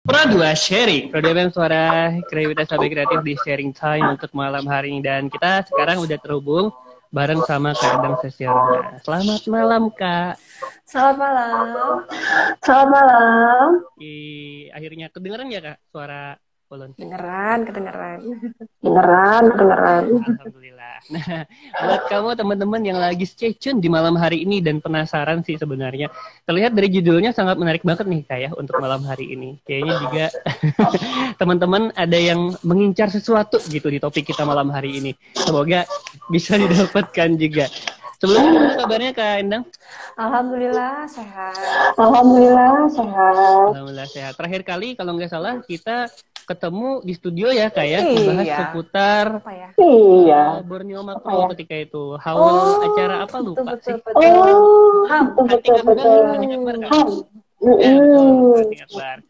Pro 2 Sharing, Pro 2 suara kreativitas lebih kreatif di sharing time untuk malam hari ini. Dan kita sekarang udah terhubung bareng sama Kak Endang Sesiana. Selamat malam Kak. Selamat malam. Selamat malam. Akhirnya kedengeran ya Kak suara Ulun? Kedengeran. Kedengeran. Alhamdulillah. Nah, buat kamu teman-teman yang lagi stay tune di malam hari ini dan penasaran sih sebenarnya, terlihat dari judulnya sangat menarik banget nih Kak ya untuk malam hari ini. Kayaknya juga teman-teman ada yang mengincar sesuatu gitu di topik kita malam hari ini. Semoga bisa didapatkan juga. Sebelumnya kabarnya Kak Endang? Alhamdulillah sehat. Alhamdulillah sehat. Terakhir kali kalau nggak salah kita ketemu di studio ya Kak ya, membahas seputar Borneo Makro ketika itu. Haul acara apa lupa sih? Hati Akbar.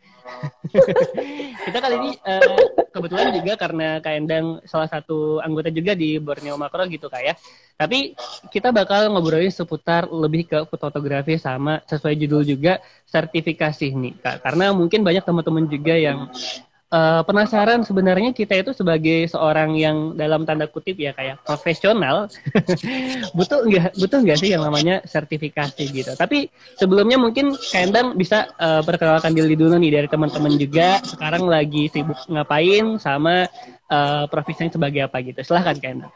Kita kali ini kebetulan juga karena Kak Endang salah satu anggota juga di Borneo Makro gitu Kak ya. Tapi kita bakal ngobrolin seputar lebih ke fotografi sama sesuai judul juga sertifikasi nih Kak. Karena mungkin banyak teman-teman juga yang penasaran sebenarnya kita itu sebagai seorang yang dalam tanda kutip ya kayak profesional butuh nggak sih yang namanya sertifikasi gitu. Tapi sebelumnya mungkin Kak Endang bisa perkenalkan diri dulu nih dari teman-teman juga sekarang lagi sibuk ngapain sama profesinya sebagai apa gitu. Silahkan Kak Endang.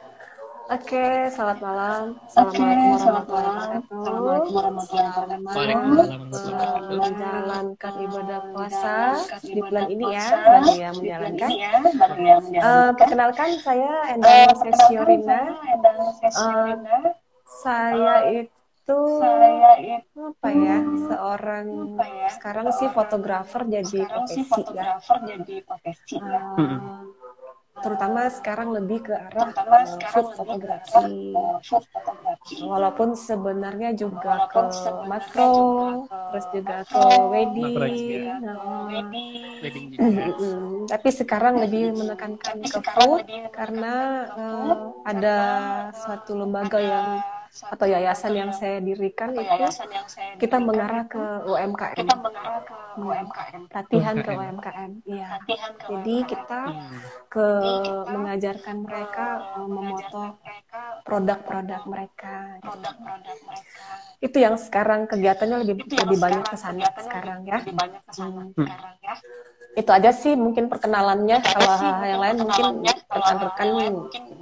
Oke, selamat malam. Assalamualaikum warahmatullahi wabarakatuh. Menjalankan ibadah puasa di bulan ini ya, bagi yang menjalankan. Perkenalkan saya Endang Sesiorina. Saya itu apa ya? Seorang sekarang sih fotografer jadi profesi ya. Terutama sekarang lebih ke arah food fotografi. Walaupun sebenarnya juga ke makro, terus juga ke wedding. Tapi sekarang lebih menekankan ke food karena ada suatu lembaga atau yayasan yang saya dirikan itu kita mengarah ke UMKM. Latihan ke UMKM. Iya. Jadi kita mengajarkan mereka memoto produk-produk mereka. Itu yang sekarang kegiatannya lebih banyak ke sana sekarang ya. Itu aja sih mungkin perkenalannya. Kalau hal yang lain mungkin rekan-rekan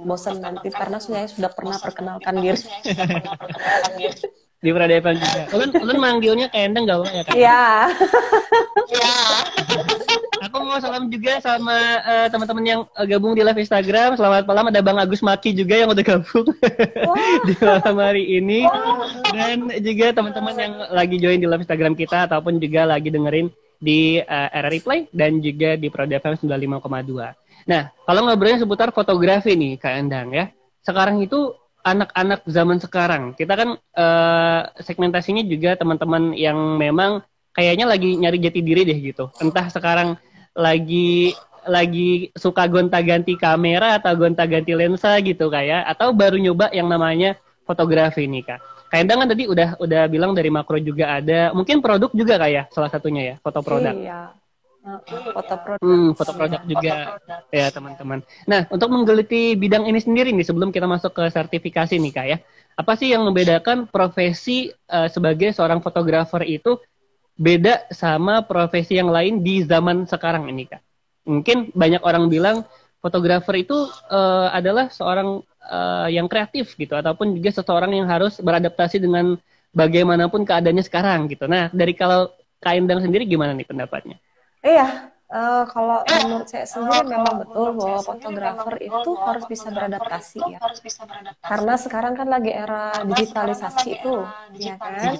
bosan nanti karena saya sudah pernah perkenalkan diri. Di peradaban juga. Ulun manggilnya Kak Endang gak ya Kak? Iya. Aku mau salam juga sama teman-teman yang gabung di live Instagram. Selamat malam, ada Bang Agus Maki juga yang udah gabung di malam hari ini. Dan juga teman-teman yang lagi join di live Instagram kita ataupun juga lagi dengerin di RRI Play dan juga di Prod FM 95,2. Nah, kalau ngobrolnya seputar fotografi nih Kak Endang ya. Sekarang itu anak-anak zaman sekarang, kita kan segmentasinya juga teman-teman yang memang kayaknya lagi nyari jati diri deh gitu. Entah sekarang lagi suka gonta-ganti kamera atau gonta-ganti lensa gitu kayak, atau baru nyoba yang namanya fotografi nih Kak. Kak Endang kan tadi udah bilang dari makro juga ada, mungkin produk juga kayak salah satunya ya, foto produk. Iya. Foto produk juga ya teman-teman. Nah, untuk menggeluti bidang ini sendiri nih sebelum kita masuk ke sertifikasi nih Kak ya. Apa sih yang membedakan profesi sebagai seorang fotografer itu beda sama profesi yang lain di zaman sekarang ini Kak? Mungkin banyak orang bilang fotografer itu adalah seorang yang kreatif gitu, ataupun juga seseorang yang harus beradaptasi dengan bagaimanapun keadaannya sekarang gitu. Nah, dari kalau Kak Endang sendiri gimana nih pendapatnya? Iya, kalau menurut saya sendiri memang betul bahwa fotografer itu harus bisa beradaptasi ya. Karena sekarang kan lagi era digitalisasi itu, ya kan?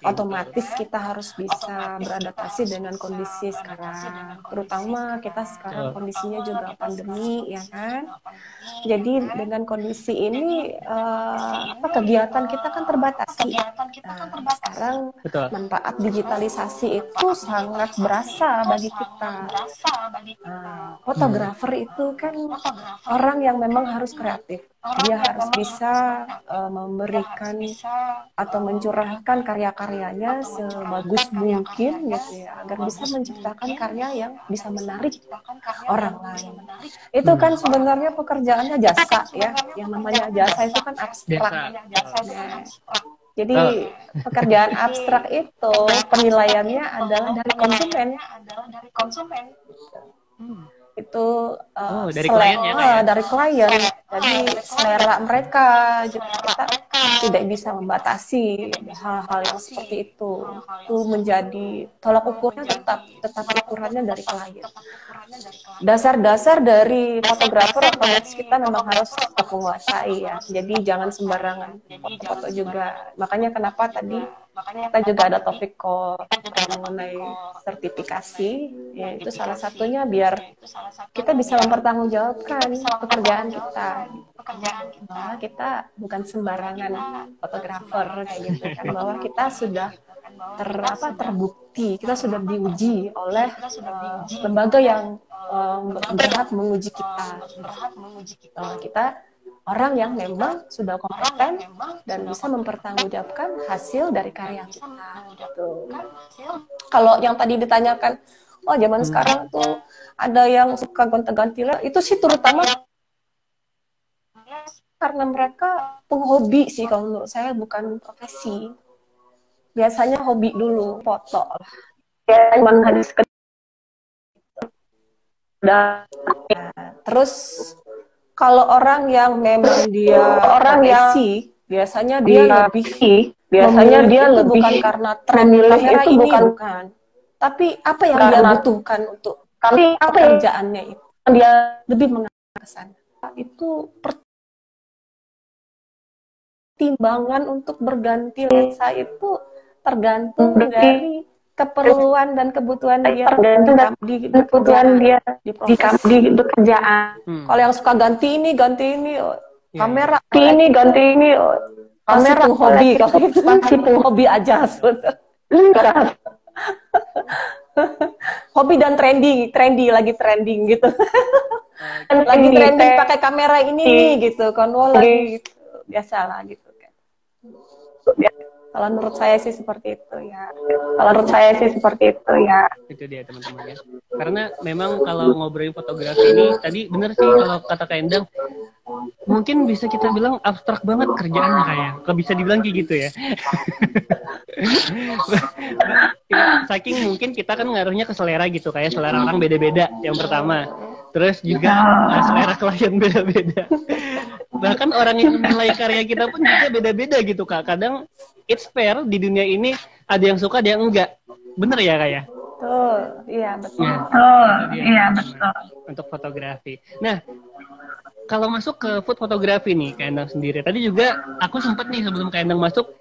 Otomatis kita harus bisa beradaptasi dengan kondisi sekarang. Terutama kita sekarang kondisinya juga pandemi, ya kan? Jadi dengan kondisi ini kegiatan kita kan terbatasi. Sekarang manfaat digitalisasi itu sangat berasa bagi kita. Fotografer itu kan orang yang memang harus kreatif. Dia harus bisa memberikan atau mencurahkan karya-karyanya sebagus mungkin gitu ya, agar bisa menciptakan karya yang bisa menarik orang lain. Itu kan sebenarnya pekerjaannya jasa ya, yang namanya jasa itu kan abstrak. Jadi pekerjaan abstrak itu penilaiannya adalah dari konsumen. Itu dari klien ya, dari klien. Jadi selera mereka, jadi kita tidak bisa membatasi hal-hal yang seperti itu. Itu menjadi tolak ukurnya tetap ukurannya dari klien. Dasar-dasar dari fotografer otomatis kita memang harus tetap menguasai ya. Jadi jangan sembarangan foto-foto juga. Makanya kenapa tadi kita juga ada topik mengenai sertifikasi, ya itu salah satunya biar kita bisa mempertanggungjawabkan pekerjaan kita. Bahwa kita bukan sembarangan fotografer kayak gitu kan, bahwa kita sudah terbukti, kita sudah diuji oleh lembaga yang berhak menguji kita. Bahwa kita orang yang memang sudah kompeten dan bisa mempertanggungjawabkan hasil dari karya kita. Gitu. Kalau yang tadi ditanyakan, zaman sekarang tuh ada yang suka gonta-ganti, itu sih terutama karena mereka penghobi sih, kalau menurut saya bukan profesi. Biasanya hobi dulu, foto lah. Ya, cuman habis terus kalau orang yang memang dia profesi, biasanya dia lebih bukan karena tren kamera ini bukan. Tapi apa yang dia butuhkan untuk pekerjaannya itu, dia lebih mengarah ke sana. Itu pertimbangan untuk berganti lensa itu tergantung dari keperluan dan kebutuhan dia di pekerjaan. Kalau yang suka ganti ini kamera, kamera hobi, kalau itu masih hobi aja. Hobi dan lagi trending gitu. Lagi trending pakai kamera ini gitu, kan lagi gitu. Biasalah gitu kan. Kalau menurut saya sih seperti itu ya. Itu dia teman-teman ya. Karena memang kalau ngobrolin fotografi ini, tadi bener sih kalau kata Kak Endang, mungkin bisa kita bilang abstrak banget kerjaannya kayak. Kalau bisa dibilang kayak gitu ya. Saking mungkin kita kan ngaruhnya ke selera gitu, kayak selera orang beda-beda yang pertama. Terus juga selera klien beda-beda. Bahkan orang yang menilai karya kita pun juga beda-beda gitu Kak. Kadang it's fair di dunia ini, ada yang suka, ada yang enggak. Bener ya Kak ya? Iya betul. Betul. Untuk fotografi. Nah, kalau masuk ke food fotografi nih Kak Endang sendiri. Tadi juga aku sempat nih sebelum Kak Endang masuk,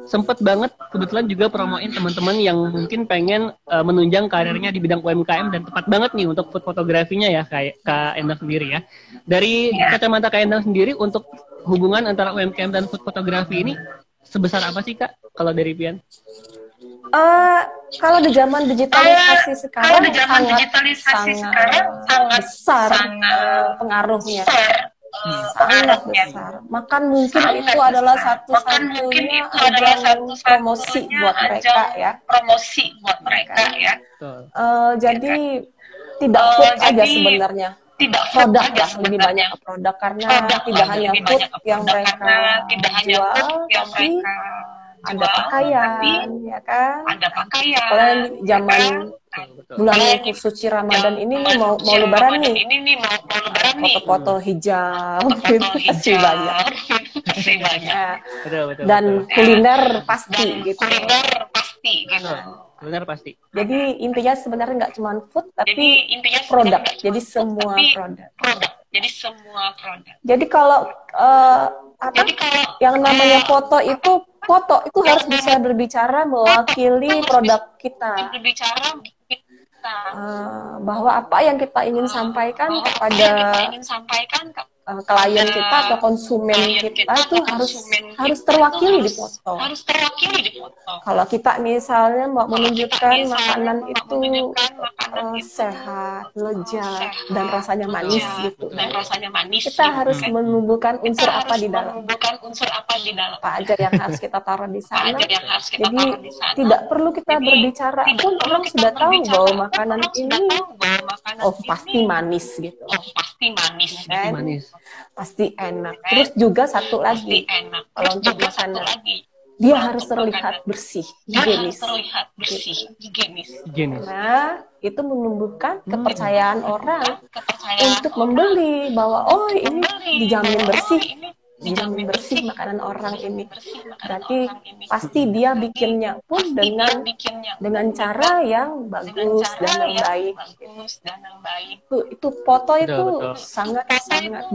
sempat banget kebetulan juga promoin teman-teman yang mungkin pengen menunjang karirnya di bidang UMKM, dan tepat banget nih untuk food fotografinya ya Kak Endang sendiri ya. Dari kacamata Kak Endang sendiri, untuk hubungan antara UMKM dan food fotografi ini sebesar apa sih Kak kalau dari Pian? Kalau di zaman digitalisasi sekarang sangat besar pengaruhnya. Sangat besar. Makan mungkin itu adalah satu-satunya ajang promosi buat mereka ya. Jadi tidak food aja sebenarnya. Produk lah, lebih banyak produk, karena tidak hanya food yang mereka jual, tapi ada pakaian, ya kan? Kalau zaman bulan suci Ramadan ini nih mau lebaran nih, foto-foto hijab masih banyak. Dan kuliner pasti gitu. Kuliner pasti. Jadi intinya sebenarnya nggak cuma food, tapi produk. Jadi semua produk. Jadi kalau yang namanya foto itu harus bisa berbicara mewakili produk kita. Bahwa apa yang kita ingin sampaikan klien kita atau konsumen kita itu harus terwakili di foto. Kalau kita misalnya mau menunjukkan makanan itu sehat, lezat, dan rasanya manis gitu, kita harus menumbuhkan unsur apa di dalam, apa aja yang harus kita taruh di sana. Jadi tidak perlu kita berbicara pun orang sudah tahu bahwa makanan ini pasti manis gitu. Kan? Pasti enak. Terus juga satu lagi, kalau untuk makanan, dia harus terlihat bersih, higienis. Nah, itu menumbuhkan kepercayaan orang untuk membeli bahwa ini dijamin bersih makanan orang ini. Berarti pasti dia bikinnya pun dengan cara yang bagus dan yang baik. Itu foto itu sangat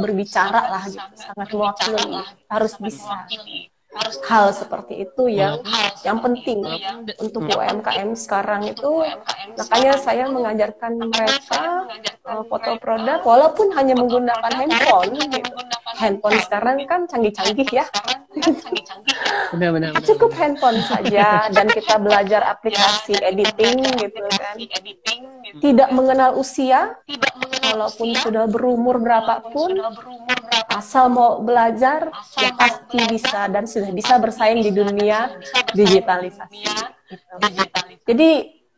berbicara lah, gitu. Sangat mewakili, harus bisa. Hal seperti itu yang penting untuk UMKM sekarang itu. Makanya saya mengajarkan mereka foto produk walaupun hanya menggunakan handphone gitu. Handphone sekarang kan canggih-canggih ya. Benar. Cukup handphone saja dan kita belajar aplikasi editing gitu kan. Tidak mengenal usia, walaupun sudah berumur berapapun, asal mau belajar ya pasti bisa dan sudah bisa bersaing di dunia digitalisasi. Gitu. Jadi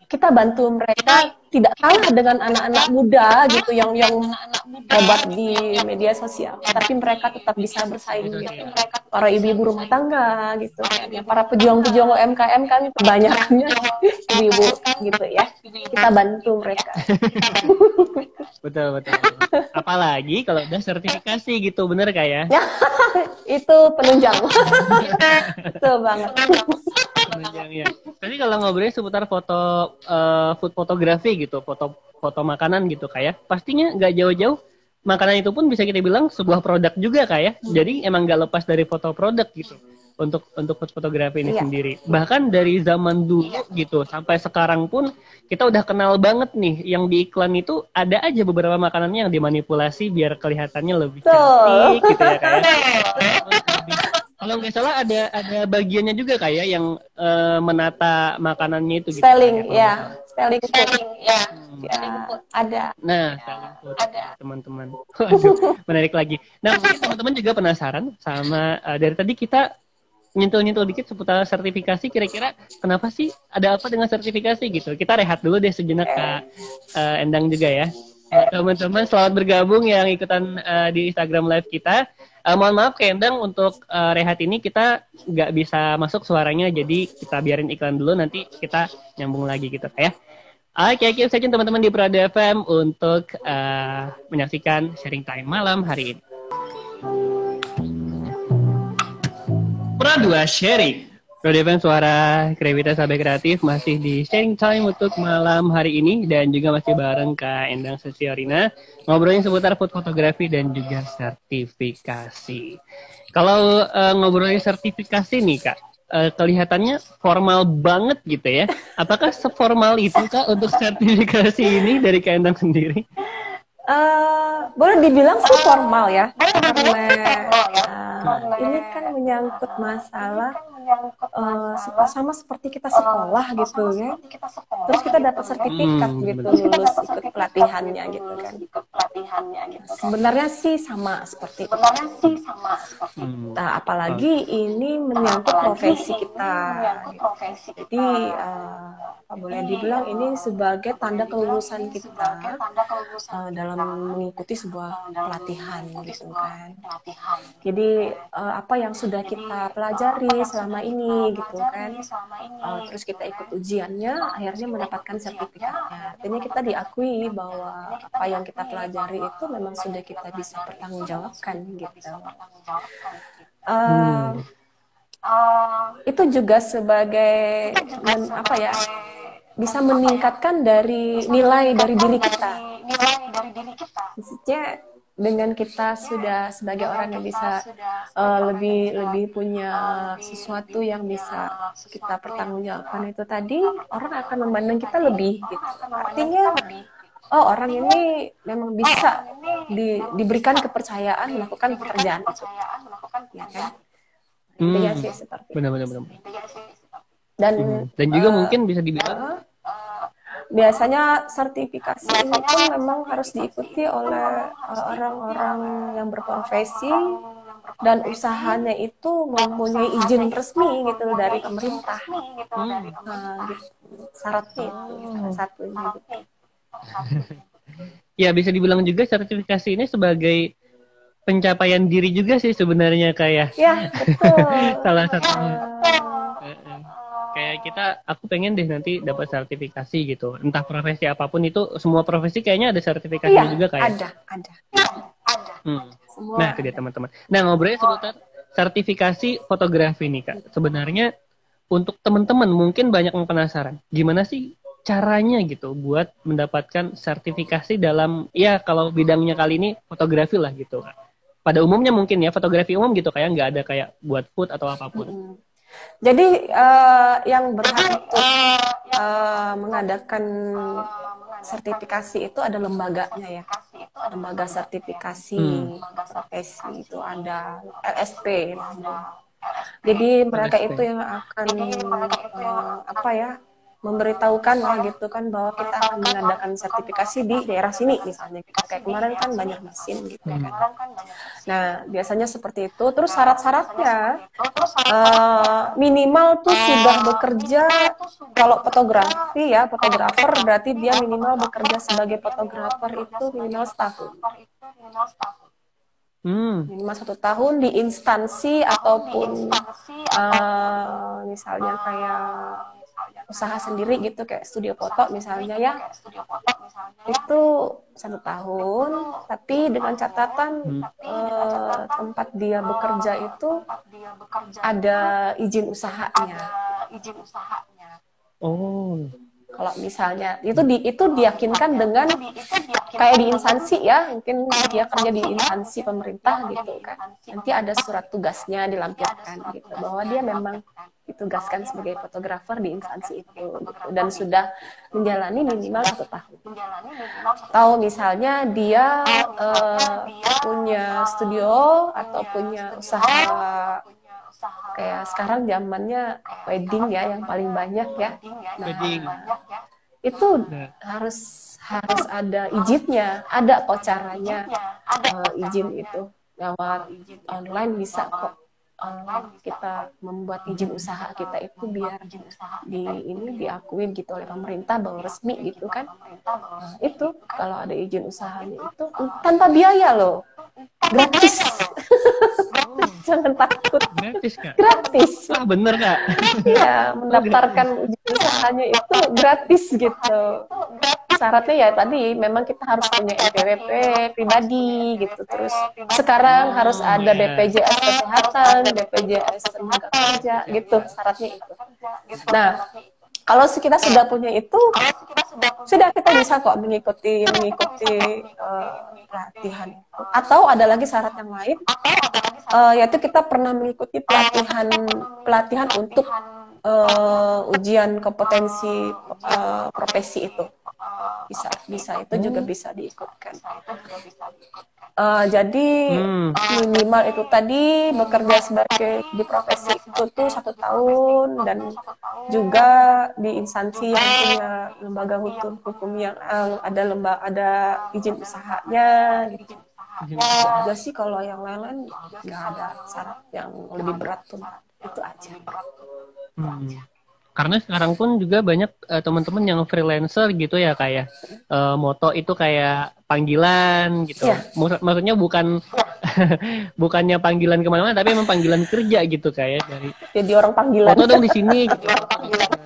kita bantu mereka tidak kalah dengan anak-anak muda gitu yang hebat di media sosial, tapi mereka tetap bisa bersaing gitu. Para ibu-ibu rumah tangga gitu, para pejuang-pejuang UMKM kan kebanyakannya ibu-ibu gitu ya. Kita bantu mereka. Betul. Apalagi kalau udah sertifikasi gitu, bener kayak? Itu penunjang. Betul banget. Penunjang ya. Tapi kalau ngobrolin seputar foto food fotografi gitu, foto makanan gitu kayak, pastinya nggak jauh-jauh makanan itu pun bisa kita bilang sebuah produk juga kayak. Jadi emang nggak lepas dari foto produk gitu. Untuk food fotografi ini sendiri. Bahkan dari zaman dulu gitu sampai sekarang pun kita udah kenal banget nih yang di iklan itu ada aja beberapa makanannya yang dimanipulasi biar kelihatannya lebih cantik gitu ya kayak. Kalau nggak salah ada bagiannya juga kayak yang menata makanannya itu gitu. Styling ya. Ada. Nah, teman-teman. Waduh, menarik lagi. Nah, mungkin teman-teman juga penasaran sama dari tadi kita nyentuh dikit seputar sertifikasi, kira-kira kenapa sih ada apa dengan sertifikasi gitu. Kita rehat dulu deh sejenak Kak Endang juga ya. Teman-teman selamat bergabung yang ikutan di Instagram Live kita. Mohon maaf Kak Endang untuk rehat ini kita nggak bisa masuk suaranya, jadi kita biarin iklan dulu, nanti kita nyambung lagi gitu ya. Oke, saja teman-teman di Prada FM untuk menyaksikan sharing time malam hari ini. Prada Sharing, Prada FM suara kreativitas sahabat kreatif masih di sharing time untuk malam hari ini dan juga masih bareng Kak Endang Sesiorina ngobrolin seputar food fotografi dan juga sertifikasi. Kalau ngobrolin sertifikasi nih Kak, kelihatannya formal banget gitu ya. Apakah seformal itu Kak untuk sertifikasi ini dari Kak Endang sendiri? Boleh dibilang sih formal ya, karena ini kan menyangkut masalah sama seperti kita sekolah gitu ya. Terus kita dapat sertifikat gitu, lulus ikut pelatihannya gitu kan. Sebenarnya sih sama seperti itu. Nah, apalagi ini menyangkut profesi kita. Jadi boleh dibilang ini sebagai tanda kelulusan kita dalam mengikuti sebuah pelatihan gitu kan. Jadi apa yang sudah kita pelajari selama ini gitu kan, terus kita ikut ujiannya, akhirnya mendapatkan sertifikatnya. Artinya kita diakui bahwa apa yang kita pelajari itu memang sudah kita bisa pertanggungjawabkan gitu. Itu juga sebagai bisa meningkatkan dari nilai dari diri kita. Maksudnya dengan kita sudah sebagai orang yang bisa lebih punya sesuatu yang bisa kita pertanggungjawabkan itu tadi, orang akan memandang kita lebih gitu. Artinya oh orang ini memang bisa diberikan kepercayaan melakukan pekerjaan itu, ya kan? Intinya sih seperti itu. Benar. Dan juga mungkin bisa dibilang biasanya sertifikasi ini pun memang harus diikuti oleh orang-orang yang berprofesi dan usahanya itu mempunyai izin resmi gitu dari pemerintah. Gitu. Syaratnya itu salah satunya gitu. Ya bisa dibilang juga sertifikasi ini sebagai pencapaian diri juga sih sebenarnya kayak. Ya betul. Salah satunya. Kayak aku pengen deh nanti dapat sertifikasi gitu. Entah profesi apapun itu, semua profesi kayaknya ada sertifikasinya juga kayak. Ada. Nah, itu dia teman-teman. Nah, ngobrolnya seputar sertifikasi fotografi nih Kak. Sebenarnya untuk teman-teman mungkin banyak yang penasaran. Gimana sih caranya gitu buat mendapatkan sertifikasi dalam, ya kalau bidangnya kali ini fotografi lah gitu Kak. Pada umumnya mungkin ya fotografi umum gitu kayak nggak ada kayak buat food atau apapun. Jadi yang berhak untuk mengadakan sertifikasi itu ada lembaganya ya, lembaga sertifikasi profesi itu ada LSP. Jadi mereka itu yang akan memberitahukan gitu kan bahwa kita akan mengadakan sertifikasi di daerah sini misalnya gitu. Kayak kemarin kan banyak mesin gitu kan. Nah biasanya seperti itu. Terus syarat-syaratnya minimal tuh sudah bekerja, kalau fotografi ya fotografer berarti dia minimal bekerja sebagai fotografer itu minimal setahun. Minimal 1 tahun di instansi ataupun misalnya kayak usaha sendiri gitu kayak studio foto misalnya ya, itu 1 tahun, tapi dengan catatan tempat dia bekerja itu ada izin usahanya. Kalau misalnya itu diyakinkan dengan kayak di instansi ya, mungkin dia kerja di instansi pemerintah gitu kan, nanti ada surat tugasnya dilampirkan gitu bahwa dia memang ditugaskan sebagai fotografer di instansi itu gitu, dan sudah menjalani minimal 1 tahun. Atau misalnya dia punya studio atau punya usaha kayak sekarang zamannya wedding ya yang paling banyak ya. Itu harus ada izinnya, ada kok caranya izin itu lewat online bisa kok. Kita membuat izin usaha kita itu biar diakuin gitu oleh pemerintah bahwa resmi gitu kan. Itu kalau ada izin usahanya itu tanpa biaya loh, gratis. Jangan takut, gratis Kak. Gratis. Bener Kak. Iya, mendaftarkan izin usahanya itu gratis gitu. Syaratnya ya tadi memang kita harus punya NPWP pribadi gitu. Terus sekarang harus ada BPJS Kesehatan, BPJS Tenaga Kerja gitu syaratnya itu. Nah, kalau kita sudah punya itu, sudah kita bisa kok mengikuti pelatihan. Atau ada lagi syarat yang lain, yaitu kita pernah mengikuti pelatihan untuk ujian kompetensi profesi itu. Bisa itu juga bisa diikutkan. Jadi minimal itu tadi bekerja sebagai di profesi itu tuh 1 tahun, dan juga di instansi yang punya lembaga hukum yang ada izin usahanya gitu. Juga sih, kalau yang lain-lain nggak ada syarat yang lebih berat tuh, itu aja. Karena sekarang pun juga banyak teman-teman yang freelancer gitu ya, kayak moto itu kayak panggilan gitu. Maksudnya bukannya panggilan kemana-mana, tapi emang panggilan kerja gitu kayak dari. Jadi orang panggilan. Foto dong di sini gitu.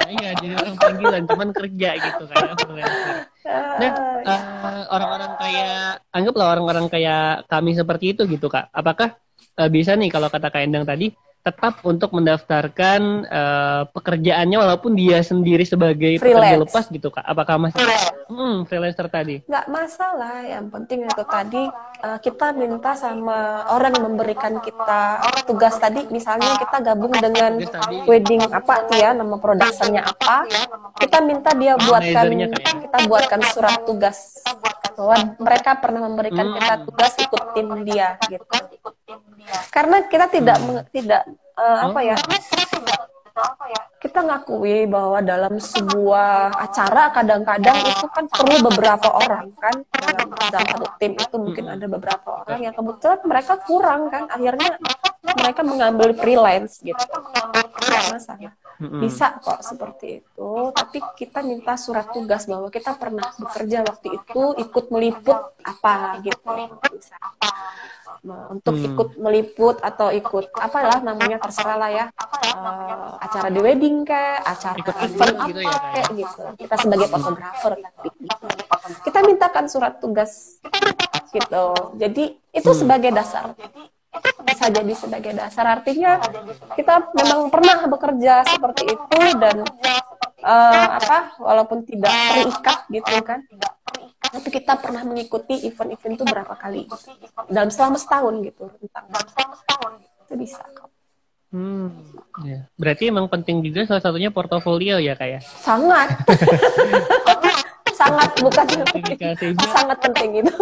Iya, jadi orang panggilan, cuman kerja gitu kayak freelancer. Nah, orang-orang anggaplah orang-orang kayak kami seperti itu gitu Kak. Apakah bisa nih kalau kata Kak Endang tadi tetap untuk mendaftarkan pekerjaannya walaupun dia sendiri sebagai pekerja lepas gitu Kak? Apakah masih freelancer tadi? Nggak masalah, yang penting itu tadi kita minta sama orang yang memberikan kita tugas tadi, misalnya kita gabung dengan wedding apa ya, nama produsernya apa, kita minta dia buatkan surat tugas bahwa mereka pernah memberikan kita tugas ikut tim dia gitu. Karena kita tidak apa ya? Kita ngakui bahwa dalam sebuah acara kadang-kadang itu kan perlu beberapa orang kan, dalam satu tim itu mungkin ada beberapa orang yang kebetulan mereka kurang kan, akhirnya mereka mengambil freelance gitu. Nggak masalah, bisa kok seperti itu, tapi kita minta surat tugas bahwa kita pernah bekerja waktu itu ikut meliput apa gitu, bisa. Nah, untuk ikut meliput atau ikut apalah namanya terserah lah ya, acara di wedding kayak acara event apa gitu ya, kayak gitu, kita sebagai fotografer tapi gitu. Kita mintakan surat tugas gitu, jadi itu sebagai dasar, bisa jadi sebagai dasar, artinya kita memang pernah bekerja seperti itu dan walaupun tidak terikat gitu kan, tapi kita pernah mengikuti event-event itu berapa kali dalam selama setahun gitu, itu bisa kok. Ya. Berarti emang penting juga salah satunya portofolio ya kayak. Sangat. Sangat bukan sangat penting itu.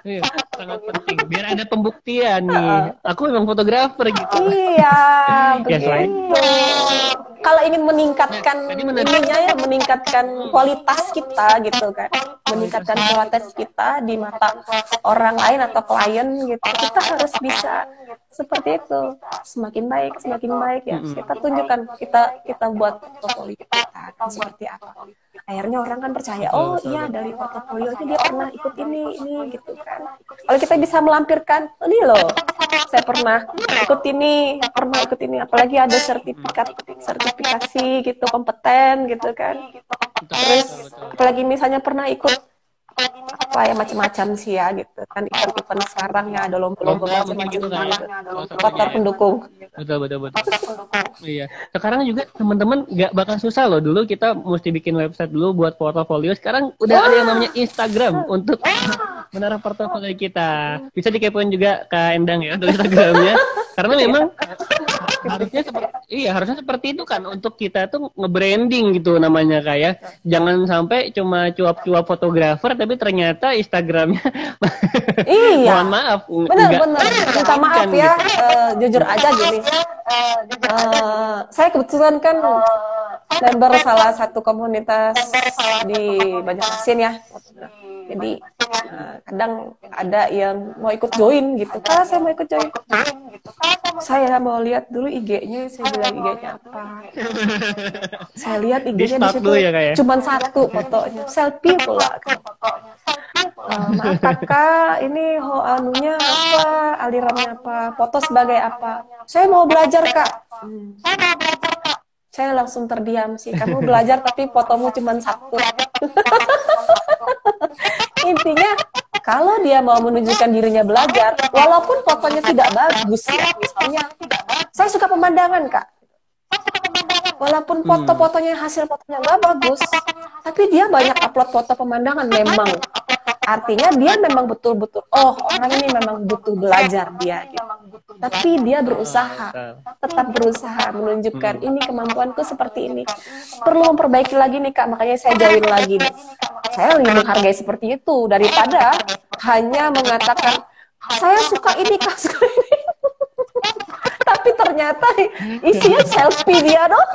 Iya, sangat penting. Biar ada pembuktian nih. Aku memang fotografer gitu. Iya, begitu. Kalau ingin meningkatkan ininya ya, meningkatkan kualitas kita gitu kan, meningkatkan kualitas kita di mata orang lain atau klien gitu, kita harus bisa seperti itu, semakin baik ya. Kita tunjukkan, kita buat portofolio kita seperti apa. Akhirnya orang kan percaya, oh iya dari portofolionya dia pernah ikut ini gitu kan. Kalau kita bisa melampirkan, ini loh, saya pernah ikut ini, apalagi ada sertifikasi gitu, kompeten gitu kan. Terus apalagi misalnya pernah ikut apa ya macam-macam sih ya gitu kan, event sekarang ya ada lomba-lomba macam-macam gitu, faktor pendukung. Betul. Iya. Sekarang juga teman-teman nggak bakal susah loh. Dulu kita mesti bikin website dulu buat portofolio. Sekarang udah ada yang namanya Instagram untuk menaruh portofolio kita. Bisa dikepoin juga Kak Endang ya untuk Instagramnya. Karena memang harusnya seperti itu kan, untuk kita tuh nge-branding gitu namanya kayak. Jangan sampai cuma cuap-cuap fotografer tapi ternyata Instagramnya mohon maaf. Benar. Minta maaf ya. Gitu. Jujur aja gini. Saya kebetulan kan member salah satu komunitas di Banjarmasin ya. Jadi kadang ada yang mau ikut join gitu. Saya mau ikut join. Saya mau lihat dulu IG-nya, saya bilang IG-nya apa. Saya lihat IG-nya di situ ya, cuma satu fotonya, selfie pula. Maaf kakak, ini anunya apa, alirannya apa, foto sebagai apa. Saya mau belajar kak. Saya langsung terdiam sih. Kamu belajar tapi fotomu cuma satu. Intinya kalau dia mau menunjukkan dirinya belajar, walaupun fotonya tidak bagus ya, misalnya saya suka pemandangan kak, walaupun foto-fotonya hasil fotonya nggak bagus, tapi dia banyak upload foto pemandangan, memang artinya dia memang betul-betul orang ini memang butuh belajar dia gitu. Tapi dia berusaha, tetap berusaha menunjukkan ini kemampuanku seperti ini, perlu memperbaiki lagi nih kak, makanya saya join lagi nih. Saya lebih menghargai seperti itu daripada hanya mengatakan saya suka ini kak, suka ini. Tapi ternyata isinya selfie dia dong.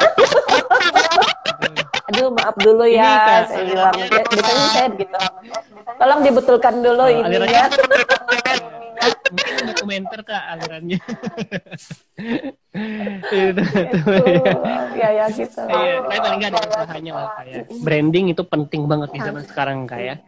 Aduh maaf dulu ya, saya bilang. Biasanya saya gitu. Tolong dibetulkan dulu ini ya. Mungkin dokumenter kak alirannya. Ya gitu. Tapi paling nggak ada usahanya lah kayak. Branding itu penting banget di zaman sekarang kayak.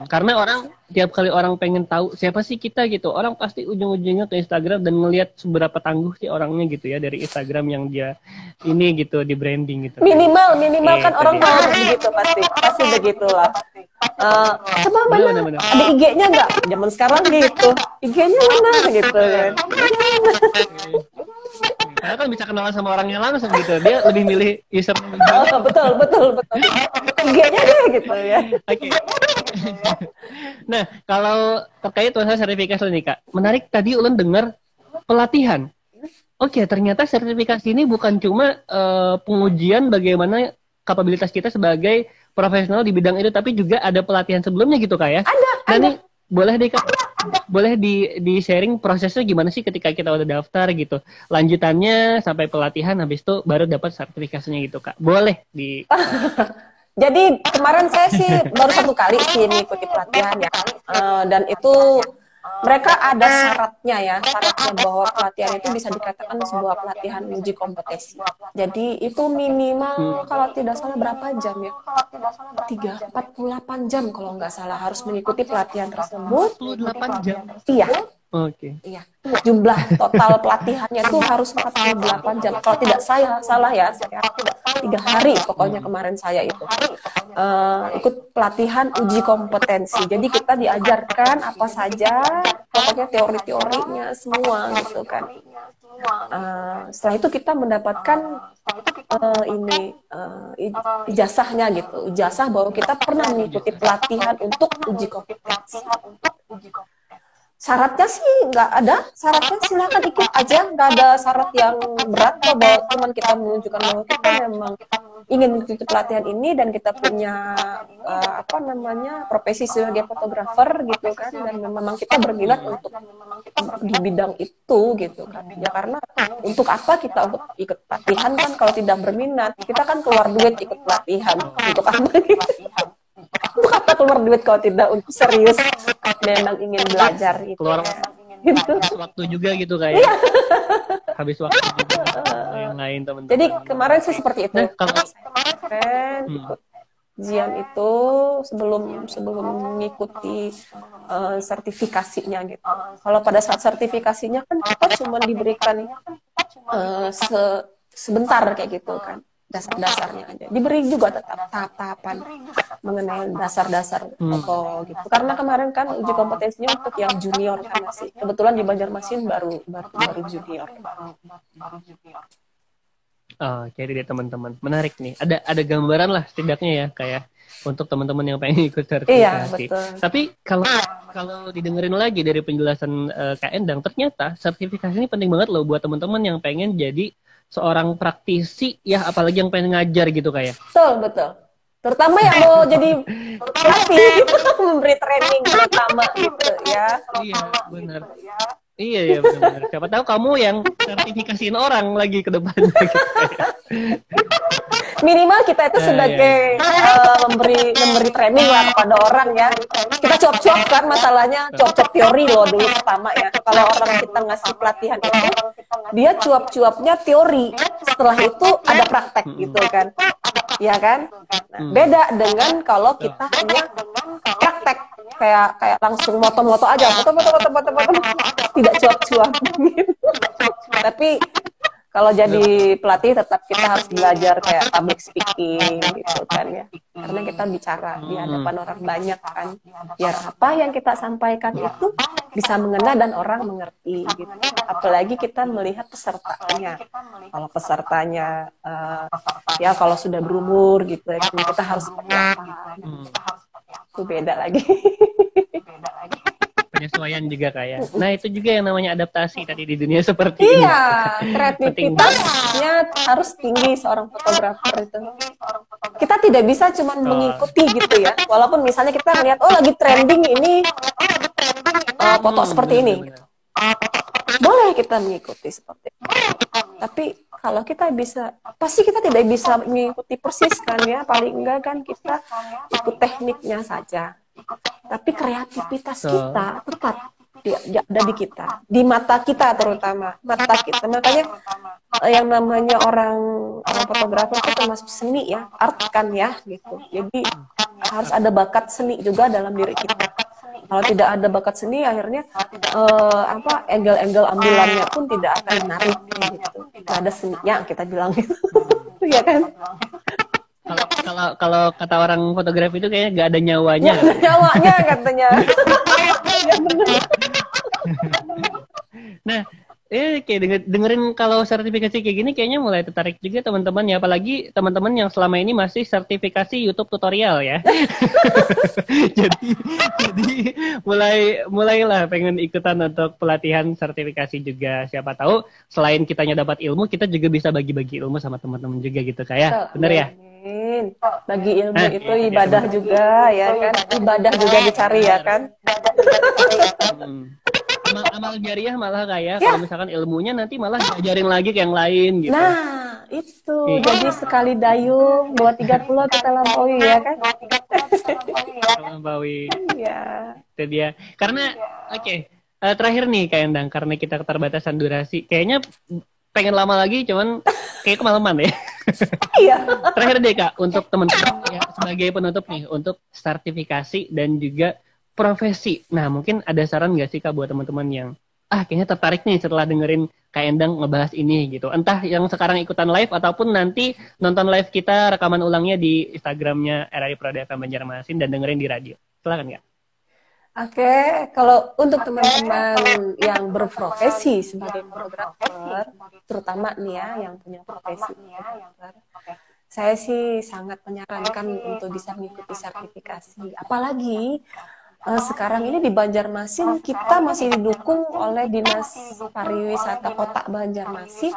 Karena orang tiap kali orang pengen tahu siapa sih kita gitu, orang pasti ujung-ujungnya ke Instagram dan ngelihat seberapa tangguh sih orangnya gitu ya dari Instagram yang dia ini gitu di branding gitu. Minimal kan orang mau begitu pasti begitulah. Coba mana ada IG-nya nggak? Zaman sekarang gitu, IG-nya mana gitu kan? Karena kan bisa kenalan sama orangnya langsung gitu, dia lebih milih user. Betul. IG-nya deh gitu ya. Oke. Nah, kalau terkait masalah sertifikasi nih kak, menarik tadi Ulen dengar pelatihan. Oke, ternyata sertifikasi ini bukan cuma pengujian bagaimana kapabilitas kita sebagai profesional di bidang itu, tapi juga ada pelatihan sebelumnya gitu kak ya? Ada. Nah nih boleh deh Kak, boleh di sharing prosesnya gimana sih ketika kita udah daftar gitu, lanjutannya sampai pelatihan habis itu baru dapat sertifikasinya gitu Kak, boleh di Jadi kemarin saya sih baru 1 kali sih mengikuti pelatihan ya. Dan itu mereka ada syaratnya ya, syaratnya bahwa pelatihan itu bisa dikatakan sebuah pelatihan uji kompetensi. Jadi itu minimal kalau tidak salah berapa jam ya? 48 jam kalau nggak salah harus mengikuti pelatihan tersebut. 48 jam. Iya. Oke. Iya, jumlah total pelatihannya itu harus 48 jam. Kalau tidak salah ya, saya 3 hari pokoknya kemarin saya itu ikut pelatihan uji kompetensi. Jadi kita diajarkan apa saja, pokoknya teori-teorinya semua gitu kan. Setelah itu kita mendapatkan ijazahnya gitu, ijazah bahwa kita pernah mengikuti pelatihan untuk uji kompetensi. Syaratnya sih nggak ada, syaratnya silakan ikut aja, nggak ada syarat yang berat kok, bahwa cuman kita menunjukkan bahwa kita memang ingin mengikuti pelatihan ini dan kita punya profesi sebagai fotografer gitu kan, dan memang kita berminat untuk di bidang itu gitu kan. Ya karena untuk apa kita untuk ikut pelatihan kan kalau tidak berminat, kita kan keluar duit ikut pelatihan untuk apa gitu. Untuk apa keluar duit kalau tidak untuk serius memang ingin belajar gitu. Keluar gitu. Waktu juga gitu kayak. Iya. Habis waktu juga yang lain teman-teman. Jadi kemarin sih seperti itu. Nah, kalau kemarin ikut ujian itu sebelum mengikuti sertifikasinya gitu. Kalau pada saat sertifikasinya kan kita cuma diberikan sebentar kayak gitu kan. Dasar-dasarnya aja. Diberi juga tetap tahap-tahapan mengenai dasar-dasar foto gitu. Karena kemarin kan uji kompetensinya untuk yang junior kan masih. Kebetulan di Banjarmasin baru junior. Oh, jadi deh teman-teman. Menarik nih. Ada gambaran lah setidaknya ya kayak untuk teman-teman yang pengen ikut sertifikasi. Iya, betul. Tapi kalau didengerin lagi dari penjelasan Kak Endang, ternyata sertifikasi ini penting banget loh buat teman-teman yang pengen jadi seorang praktisi ya, apalagi yang pengen ngajar gitu kayak. Betul. Terutama yang mau jadi pelatih memberi training pertama gitu ya. Iya, benar. Iya benar. Siapa tahu kamu yang sertifikasiin orang lagi ke depannya gitu. Minimal kita itu sebagai memberi training lah kepada orang ya. Kita cuap-cuap kan masalahnya, cuap-cuap teori loh dulu pertama ya. Kalau orang kita ngasih pelatihan itu, dia cuap-cuapnya teori. Setelah itu ada praktek gitu kan. Ya kan? Nah, beda dengan kalau kita hanya praktek kayak langsung moto-moto aja, moto, tidak cuap-cuap gitu. Tapi kalau jadi pelatih tetap kita harus belajar kayak public speaking gitu kan ya. Karena kita bicara di hadapan orang banyak kan. Biar apa yang kita sampaikan itu bisa mengena dan orang mengerti gitu. Apalagi kita melihat pesertanya. Kalau pesertanya ya kalau sudah berumur gitu ya, kita harus seperti apa. Itu beda lagi. Penyesuaian juga kayak. Nah itu juga yang namanya adaptasi tadi di dunia seperti ini. Iya, kreativitasnya harus tinggi seorang fotografer itu. Kita tidak bisa cuma mengikuti gitu ya. Walaupun misalnya kita melihat lagi trending ini foto seperti ini. Gitu. Boleh kita mengikuti seperti itu. Tapi kalau kita bisa, pasti kita tidak bisa mengikuti persis kan ya. Paling enggak kan kita ikut tekniknya saja. Tapi kreativitas kita tetap ada di kita, di mata kita terutama, mata kita. Makanya yang namanya orang fotografer itu termasuk seni ya, art kan ya gitu. Jadi harus ada bakat seni juga dalam diri kita. Kalau tidak ada bakat seni, akhirnya angle-angle ambilannya pun tidak akan menarik gitu. Nggak ada seninya kita bilang gitu, ya kan? Kalau kata orang fotografi itu kayaknya nggak ada nyawanya. Nggak ada nyawanya katanya. Nah, kayak dengerin kalau sertifikasi kayak gini kayaknya mulai tertarik juga teman-teman ya, apalagi teman-teman yang selama ini masih sertifikasi YouTube tutorial ya. jadi mulailah pengen ikutan untuk pelatihan sertifikasi juga. Siapa tahu selain kitanya dapat ilmu, kita juga bisa bagi-bagi ilmu sama teman-teman juga gitu kayak. Bener ya? Amin. Bagi ilmu itu ibadah juga ya kan. Ibadah juga dicari ya kan. Amal jariah malah kayak kalau misalkan ilmunya nanti malah diajarin lagi ke yang lain gitu. Nah, itu. Jadi sekali dayung 2-3 pulau kita lampaui ya kan. Lampaui. Iya. Itu dia. Karena terakhir nih Kak Endang, karena kita keterbatasan durasi, kayaknya pengen lama lagi, cuman kayak kemalaman ya. Iya. Terakhir deh Kak, untuk teman-teman ya, sebagai penutup nih, untuk sertifikasi dan juga profesi. Nah, mungkin ada saran nggak sih Kak buat teman-teman yang kayaknya tertarik nih setelah dengerin Kak Endang ngebahas ini gitu. Entah yang sekarang ikutan live ataupun nanti nonton live kita rekaman ulangnya di Instagramnya RRI Prada FM Banjarmasin dan dengerin di radio. Silakan Kak. Oke, kalau untuk teman-teman yang berprofesi sebagai fotografer, terutama nih ya yang punya profesi fotografer, saya sih sangat menyarankan untuk bisa mengikuti sertifikasi. Apalagi sekarang ini di Banjarmasin kita masih didukung oleh Dinas Pariwisata Kota Banjarmasin,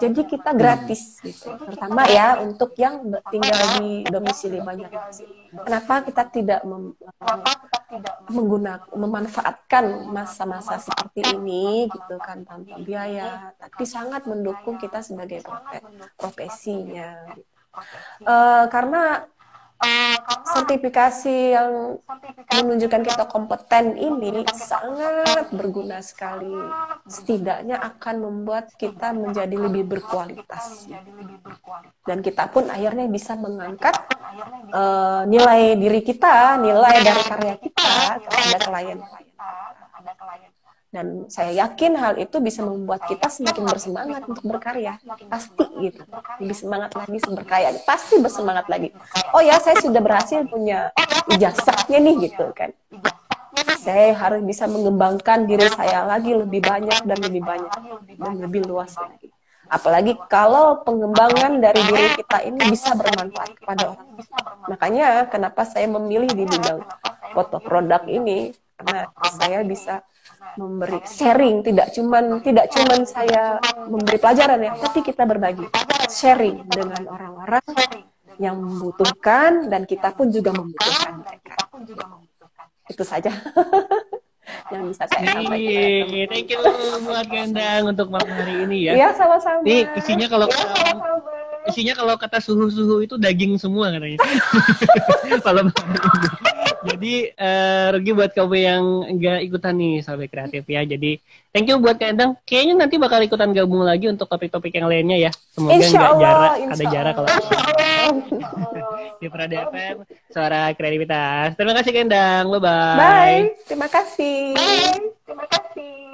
jadi kita gratis gitu. Terutama ya untuk yang tinggal di domisili Banjarmasin. Kenapa kita tidak memanfaatkan masa-masa seperti ini gitu kan tanpa biaya, tapi sangat mendukung kita sebagai profesinya. Karena sertifikasi yang menunjukkan kita kompeten ini sangat berguna sekali. Setidaknya akan membuat kita menjadi lebih berkualitas. Dan kita pun akhirnya bisa mengangkat nilai diri kita, nilai dari karya kita kepada klien-klien. Dan saya yakin hal itu bisa membuat kita semakin bersemangat untuk berkarya. Pasti gitu. Lebih semangat lagi berkarya. Pasti bersemangat lagi. Oh ya, saya sudah berhasil punya ijazahnya nih gitu kan. Saya harus bisa mengembangkan diri saya lagi lebih banyak dan lebih banyak. Dan lebih luas lagi. Apalagi kalau pengembangan dari diri kita ini bisa bermanfaat kepada orang. Makanya kenapa saya memilih di bidang foto produk ini. Karena saya bisa memberi sharing, tidak cuman saya memberi pelajaran ya, tapi kita berbagi sharing dengan orang-orang yang membutuhkan dan kita pun juga membutuhkan mereka. Itu saja yang bisa saya sampaikan. Thank you buat Endang untuk malam hari ini ya. Iya, sama-sama. Nih isinya kalau kata suhu-suhu itu daging semua katanya. Malam hari ini. Jadi rugi buat kamu yang nggak ikutan nih Sahabat Kreatif ya. Jadi thank you buat Kak Endang. Kayaknya nanti bakal ikutan gabung lagi untuk topik-topik yang lainnya ya. Semoga nggak jarak, ada jarak kalau di Prada FM, suara kreativitas. Terima kasih Kak Endang. Bye-bye. Bye. Terima kasih. Bye. Terima kasih.